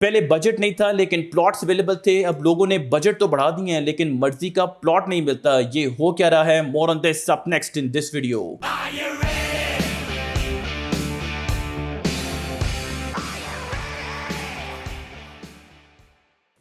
पहले बजट नहीं था लेकिन प्लॉट्स अवेलेबल थे। अब लोगों ने बजट तो बढ़ा दिए हैं लेकिन मर्जी का प्लॉट नहीं मिलता। ये हो क्या रहा है? More on this up next in this video.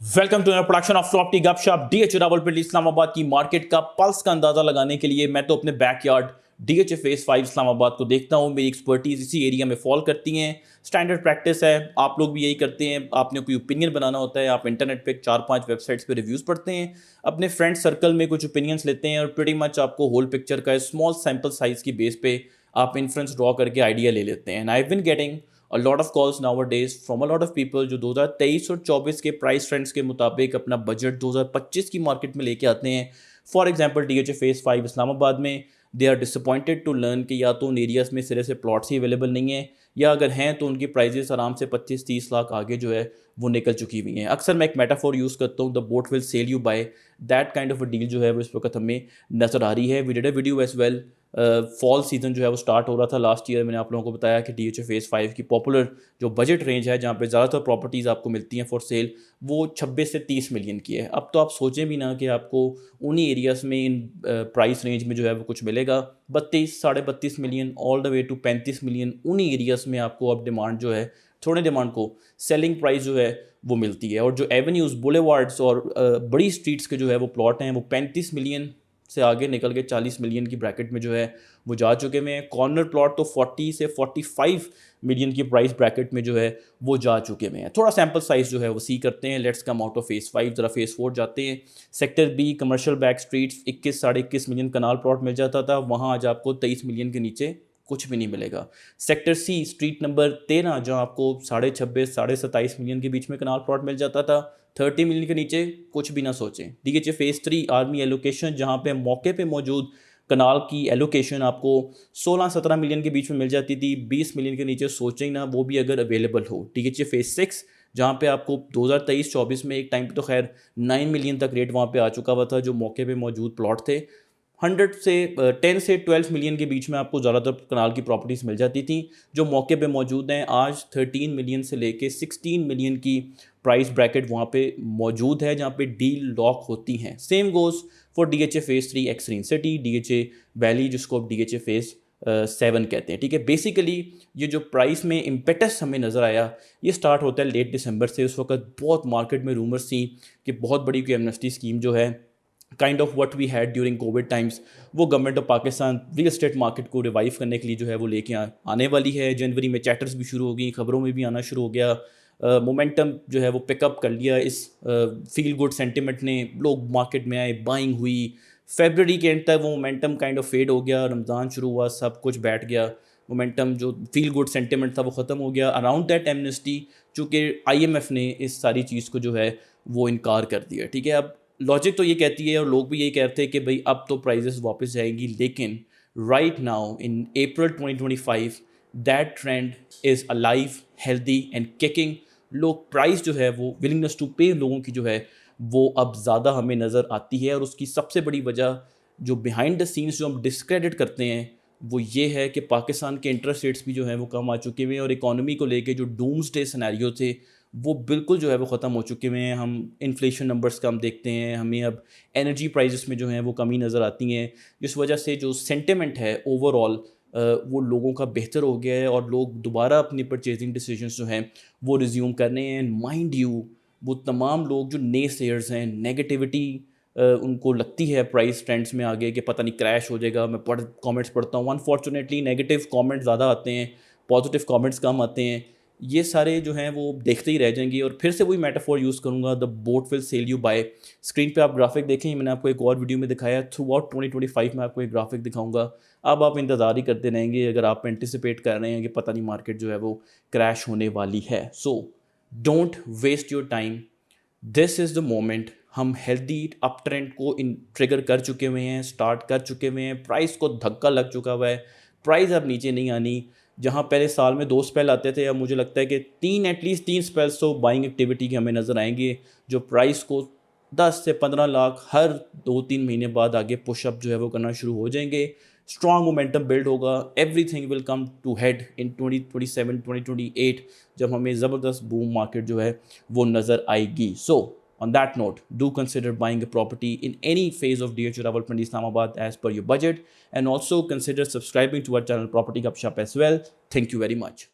Welcome to production of property गपशप। डीएच रावलपिंडी इस्लामाबाद की मार्केट का पल्स का अंदाजा लगाने के लिए मैं तो अपने बैकयार्ड डीएच फेस 5 इस्लामाबाद को देखता हूँ। मेरी एक्सपर्टीज इसी एरिया में फॉल करती हैं। स्टैंडर्ड प्रैक्टिस है, आप लोग भी यही करते हैं। आपने कोई ओपिनियन बनाना होता है, आप इंटरनेट पे 4-5 वेबसाइट्स पे रिव्यूज़ पढ़ते हैं, अपने फ्रेंड सर्कल में कुछ ओपिनियंस लेते हैं और प्रीटी मच आपको होल पिक्चर का स्मॉल सैम्पल साइज की बेस पे आप इन्फ्रेंस ड्रॉ करके आइडिया ले लेते हैं। And I been getting a lot of calls nowadays from a lot of people जो 2023 और 24 के प्राइस ट्रेंड्स के मुताबिक अपना बजट 2025 की मार्केट में लेके आते हैं। For example DH phase 5 Islamabad में they are disappointed to learn कि या तो उन एरियाज़ में सिरे से प्लॉट्स ही अवेलेबल नहीं है, या अगर हैं तो उनकी प्राइजेस आराम से 25-30 लाख आगे जो है वो निकल चुकी हुई हैं। अक्सर मैं एक मेटाफोर यूज़ करता हूँ, the boat will sail you buy. That kind of a deal जो है वो इस वक्त हमें नज़र आ रही है। We did a video as well. Fall season जो है वो स्टार्ट हो रहा था लास्ट ईयर। मैंने आप लोगों को बताया कि डीएच फेस 5 की पॉपुलर जो बजट रेंज है जहाँ पे ज़्यादातर प्रॉपर्टीज़ आपको मिलती हैं फॉर सेल, वो 26 से 30 मिलियन की है। अब तो आप सोचें भी ना कि आपको उन्हीं एरियाज़ में इन प्राइस रेंज में जो है वो कुछ मिलेगा। 32, 32.5 million all the way to 35 million उन्हीं एरियाज़ में आपको अब डिमांड जो है, थोड़े डिमांड को सेलिंग प्राइस जो है वो मिलती है। और जो एवेन्यूज़, बुलेवार्ड्स और बड़ी स्ट्रीट्स के जो है वो प्लॉट हैं वो 35 मिलियन से आगे निकल के 40 मिलियन की ब्रैकेट में जो है वो जा चुके हुए हैं। कॉर्नर प्लॉट तो 40 से 45 मिलियन की प्राइस ब्रैकेट में जो है वो जा चुके हुए हैं। थोड़ा सैम्पल साइज़ जो है वो सी करते हैं। Let's come out of phase 5, ज़रा फेस 4 जाते हैं। Sector B commercial back streets 21 साढ़े 21 मिलियन कनाल प्लॉट मिल जाता था, वहाँ आज आपको 23 मिलियन के नीचे कुछ भी नहीं मिलेगा। सेक्टर सी स्ट्रीट नंबर 13 जहाँ आपको 26.5 साढ़े 27 मिलियन के बीच में कनाल प्लॉट मिल जाता था, 30 मिलियन के नीचे कुछ भी ना सोचें। डीएच फेस 3 आर्मी एलोकेशन जहाँ पे मौके पे मौजूद कनाल की एलोकेशन आपको 16-17 मिलियन के बीच में मिल जाती थी, 20 मिलियन के नीचे सोचें ना, वो भी अगर अवेलेबल हो। डीएच फेस 6 जहाँ पे आपको 2023-24 में एक टाइम पे तो खैर 9 मिलियन तक रेट वहाँ पे आ चुका हुआ था जो मौके पे मौजूद प्लॉट थे। 10 से 12 मिलियन के बीच में आपको ज़्यादातर कनाल की प्रॉपर्टीज़ मिल जाती थी जो मौके पे मौजूद हैं। आज 13 मिलियन से लेके 16 मिलियन की प्राइस ब्रैकेट वहाँ पे मौजूद है जहाँ पे डील लॉक होती हैं। Same goes for DH phase 3 एक्सरीन सिटी, डीएच वैली जिसको अब डीएच फेस 7 कहते हैं। ठीक है, बेसिकली ये जो प्राइस में इम्पेटस हमें नज़र आया ये स्टार्ट होता है लेट दिसंबर से। उस वक्त बहुत मार्केट में रूमर्स थी कि बहुत बड़ी कोई एमनेस्टी स्कीम जो है kind of what we had during COVID times, वो government of Pakistan real estate market को रिवाइव करने के लिए जो है वो लेके आने वाली है। जनवरी में चैटर्स भी शुरू हो गई, खबरों में भी आना शुरू हो गया। मोमेंटम जो है वो पिकअप कर लिया इस फील गुड सेंटिमेंट ने, लोग मार्केट में आए, बाइंग हुई। फेबररी के एंड तक वो मोमेंटम काइंड ऑफ फेड हो गया, रमज़ान शुरू हुआ, सब कुछ बैठ गया। मोमेंटम जो फील गुड सेंटिमेंट था वो ख़त्म हो गया अराउंड दैट एमनेस्टी, चूँकि आईएमएफ ने इस सारी चीज़ को जो है वो इनकार कर दिया। ठीक है, अब लॉजिक तो ये कहती है और लोग भी यही कहते हैं कि भाई अब तो प्राइजेस वापस जाएंगी, लेकिन right now in April 2025 that trend is alive, healthy and kicking. लोग प्राइस जो है वो विलिंगनेस टू पे लोगों की जो है वो अब ज़्यादा हमें नज़र आती है। और उसकी सबसे बड़ी वजह जो बिहाइंड द सीन्स जो हम डिस्क्रेडिट करते हैं वो ये है कि पाकिस्तान के इंटरेस्ट रेट्स भी जो हैं वो कम आ चुके हुए हैं और इकॉनमी को लेके जो डूम्सडे सिनेरियो थे वो बिल्कुल जो है वो ख़त्म हो चुके हुए हैं। हम इन्फ्लेशन नंबर्स कम देखते हैं, हमें अब एनर्जी प्राइसेस में जो है वो कमी नज़र आती हैं, जिस वजह से जो सेंटिमेंट है ओवरऑल वो लोगों का बेहतर हो गया है और लोग दोबारा अपनी परचेजिंग डिसीजंस जो हैं वो रिज्यूम कर रहे हैं। माइंड यू, वो तमाम लोग जो ने सेयर्स हैं, नेगेटिविटी उनको लगती है प्राइस ट्रेंड्स में आगे कि पता नहीं क्रैश हो जाएगा। मैं कमेंट्स पढ़ता हूँ, अनफॉर्चुनेटली नेगेटिव कमेंट्स ज़्यादा आते हैं, पॉजिटिव कमेंट्स कम आते हैं। ये सारे जो हैं वो देखते ही रह जाएंगे। और फिर से वही मेटाफोर यूज़ करूँगा, the boat will sail you buy. Screen पे आप ग्राफिक देखें, मैंने आपको एक और वीडियो में दिखाया, थ्रू आउट 2025 में आपको एक ग्राफिक दिखाऊंगा। अब आप इंतज़ार ही करते रहेंगे अगर आप एंटिसिपेट कर रहे हैं कि पता नहीं मार्केट जो है वो क्रैश होने वाली है। So don't waste your time, this is the moment. हम हेल्दी अप ट्रेंड को ट्रिगर कर चुके हुए हैं, स्टार्ट कर चुके हुए हैं, प्राइस को धक्का लग चुका हुआ है, प्राइस अब नीचे नहीं आनी। जहाँ पहले साल में 2 स्पेल आते थे, अब मुझे लगता है कि एटलीस्ट 3 स्पेल्स तो बाइंग एक्टिविटी के हमें नज़र आएंगे जो प्राइस को 10 से 15 लाख हर 2-3 महीने बाद आगे पुशअप जो है वो करना शुरू हो जाएंगे। اسٹرانگ مومنٹم بلڈ ہوگا, everything will come to head in 2027 2028 جب ہمیں زبردست بوم مارکیٹ جو ہے وہ نظر آئے گی. سو on that note, do consider buying a property in any phase of DHU Rawalpindi Islamabad as per your budget, and also consider subscribing to our channel Property Gupshup as well. Thank you very much.